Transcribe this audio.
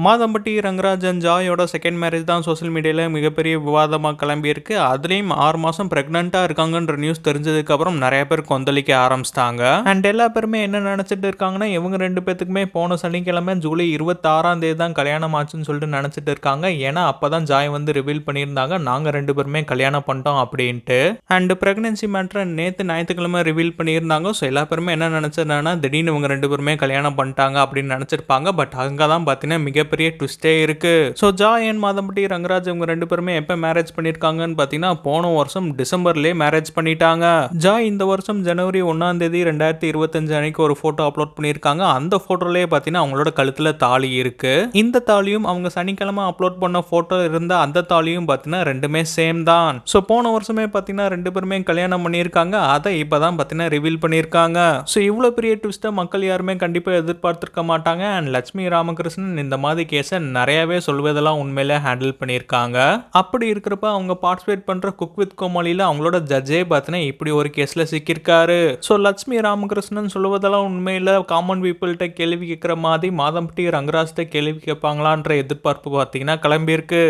Madhampatti Rangarajan ஜாயோட second marriage தான் social மீடியாவில் மிகப்பெரிய விவாதமாக கிளம்பியிருக்கு. அதுலேயும் 6 மாதம் ப்ரெக்னெண்ட்டாக இருக்காங்கன்ற நியூஸ் தெரிஞ்சதுக்கப்புறம் நிறைய பேர் கொந்தளிக்க ஆரம்பிச்சிட்டாங்க. அண்ட் எல்லா பேருமே என்ன நினச்சிட்டு இருக்காங்கன்னா, இவங்க 2 பேத்துக்குமே போன சனிக்கிழமை ஜூலை 26ஆம் தேதி தான் கல்யாணம் ஆச்சுன்னு சொல்லிட்டு நினச்சிட்டு இருக்காங்க. ஏன்னா அப்போ தான் ஜாய் வந்து ரிவீல் பண்ணியிருந்தாங்க, நாங்கள் 2 பேருமே கல்யாணம் பண்ணிட்டோம் அப்படின்ட்டு. அண்ட் ப்ரெக்னன்சி மேட்ரை நேற்று ஞாயிற்றுக்கிழமை ரிவீல் பண்ணியிருந்தாங்க. ஸோ எல்லா பேருமே என்ன நினச்சதுன்னா, திடீர்னு இவங்க 2 பேருமே கல்யாணம் பண்ணிட்டாங்க அப்படின்னு நினச்சிருப்பாங்க. பட் அங்கே தான் பார்த்தீங்கன்னா மிகப்பெரிய ட்விஸ்டே இருக்கு. So Joy and Madhampatty Rangaraj இவங்க 2 பேருமே எப்போ மேரேஜ் பண்ணியிருக்காங்கன்னு பார்த்தீங்கன்னா, போன வருஷம் டிசம்பர்லேயே மேரேஜ் பண்ணிட்டாங்க. ஜாய் இந்த வருஷம் ஜனவரி 1ஆம் தேதி 2025 அன்னைக்கு ஒரு ஃபோட்டோ அப்லோட் பண்ணியிருக்காங்க. அந்த ஃபோட்டோலேயே பார்த்தீங்கன்னா அவங்களோட கழுத்தில் தாலி இருக்கு. இந்த தாலியும் அவங்க சனிக்கிழமை அப்லோட் பண்ண ஃபோட்டோ இருந்த அந்த தாலியும் பார்த்தீங்கன்னா ரெண்டுமே சேம் தான். ஸோ போன வருஷமே பார்த்தீங்கன்னா 2 பேருமே கல்யாணம் பண்ணியிருக்காங்க. அதை இப்போ தான் பார்த்தீங்கன்னா ரிவீல் பண்ணியிருக்காங்க. ஸோ இவ்வளோ பெரிய ட்விஸ்ட்டை மக்கள் யாருமே கண்டிப்பாக எதிர்பார்த்திருக்க மாட்டாங்க. அண்ட் லட்சுமி ராமகிருஷ்ணன் இந்த மாதிரி கேஸை நிறையவே சொல்வதெல்லாம் உண்மையிலே ஹேண்டில் பண்ணியிருக்காங்க. அப்படி இருக்கிறப்ப அவங்க பார்ட்டிசிபேட் பண்ற குக் வித் கோமாளியில் அவங்களோட ஜட்ஜே பார்த்தீங்கன்னா இப்படி ஒரு கேஸில் சிக்கியிருக்காரு. ஸோ லட்சுமி ராமகிருஷ்ணன் சொல்வதெல்லாம் உண்மையில் காமன் பீப்புள்கிட்ட கேள்வி கேட்குற மாதிரி மாதம்பட்டி ரங்கராஜ்கிட்ட கேள்வி கேட்பாங்களான்ற எதிர்பார்ப்பு பார்த்தீங்கன்னா கிளம்பியிருக்கு.